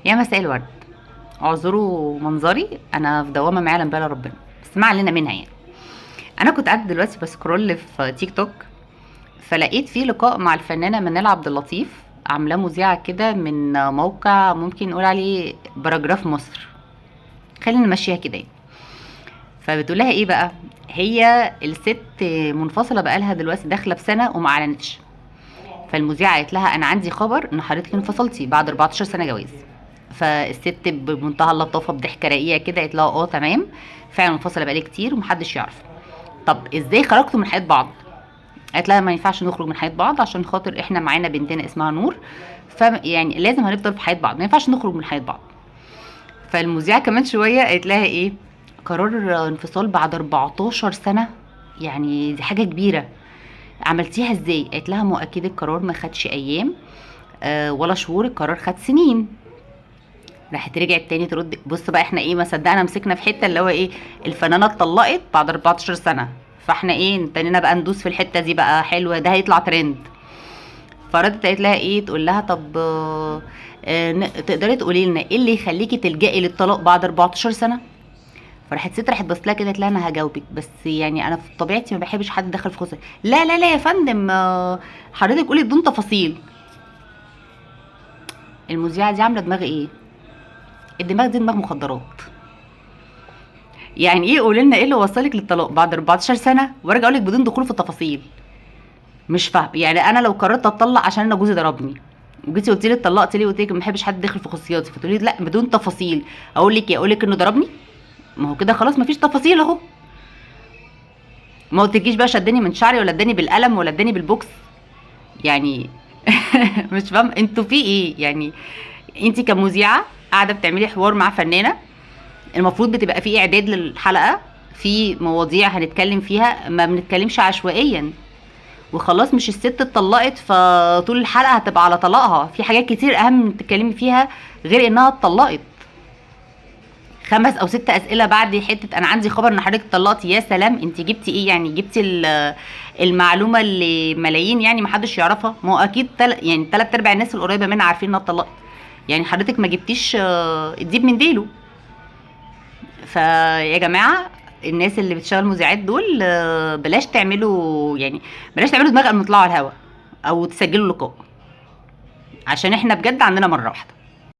يا مساء الورد. اعذروا منظري، انا في دوامه ما يعلم بها إلا ربنا، بس ما علينا منها يعني. انا كنت قاعده دلوقتي بسكرول في تيك توك، فلقيت فيه لقاء مع الفنانه منال عبد اللطيف، عاملاه مذيعه كده من موقع ممكن نقول عليه باراجراف مصر. خلينا نمشيها كده يعني. فبتقول لها ايه بقى؟ هي الست منفصله بقالها دلوقتي داخله بسنه وما اعلنتش. فالمذيعه قالت لها انا عندي خبر ان حضرتك انفصلتي بعد 14 سنه جواز. فالست بمنتهى اللطافه بضحكه رقيقه كده قالت لها اه تمام، فعلا منفصله بقالي كتير ومحدش يعرف. طب ازاي خرجتوا من حياه بعض؟ قالت لها ما ينفعش نخرج من حياه بعض عشان خاطر احنا معانا بنتنا اسمها نور، ف يعني لازم هنفضل في حياه بعض، ما ينفعش نخرج من حياه بعض. فالمذيعه كمان شويه قالت لها ايه؟ قرار انفصال بعد 14 سنه؟ يعني دي حاجه كبيره، عملتيها ازاي؟ قالت لها ما اكيد القرار ما خدش ايام ولا شهور، القرار خد سنين. راحت رجعت تاني ترد، بص بقى احنا ايه، ما صدقنا مسكنا في حته اللي هو ايه، الفنانه اتطلقت بعد 14 سنه، فاحنا ايه تانينا بقى ندوس في الحته دي بقى، حلوه ده هيطلع ترند. فردت قالت لها ايه، تقول لها طب تقدري تقولي لنا ايه اللي يخليكي تلجئي للطلاق بعد 14 سنه؟ فراحت ست راحت بص لها كده قالت لها انا هجاوبك، بس يعني انا في طبيعتي ما بحبش حد يدخل في خصوصي. لا لا لا يا فندم، حضرتك قولي بدون تفاصيل. المذيعه دي عامله دماغ ايه؟ الدماغ دي دماغ مخدرات. يعني ايه قولي لنا ايه اللي وصلك للطلاق بعد 14 سنه وارجع اقول لك بدون دخول في التفاصيل؟ مش فاهم يعني. انا لو قررت اتطلق عشان انا جوزي ضربني وجيتي قلت لي اتطلقت ليه، قلت لك ما بحبش حد يدخل في خصوصياتي، فتقولي لي لا بدون تفاصيل، اقول لك ايه؟ اقول لك انه ضربني؟ ما هو كده خلاص مفيش تفاصيل اهو. ما قلتلكيش بقى شدني من شعري ولا اداني بالقلم ولا اداني بالبوكس يعني. مش فاهم انتوا في ايه يعني. انت كمذيعه قاعده بتعملي حوار مع فنانه، المفروض بتبقى في اعداد للحلقه، في مواضيع هنتكلم فيها، ما بنتكلمش عشوائيا وخلاص. مش الست اتطلقت فطول الحلقه هتبقى على طلاقها، في حاجات كتير اهم من تتكلمي فيها غير انها اتطلقت. 5 أو 6 اسئله بعد حته انا عندي خبر ان حضرتك اتطلقتي، يا سلام انت جبتي ايه يعني؟ جبتي المعلومه اللي ملايين يعني محدش يعرفها؟ ما هو اكيد يعني 3/4 الناس القريبه منها عارفين انها اتطلقت. يعني حضرتك ما جبتيش الديب من ديله. فيا جماعه، الناس اللي بتشتغل مذيعات دول بلاش تعملوا يعني، بلاش تعملوا دماغ قبل ما تطلعوا على الهوا او تسجلوا لقاء، عشان احنا بجد عندنا مره واحده.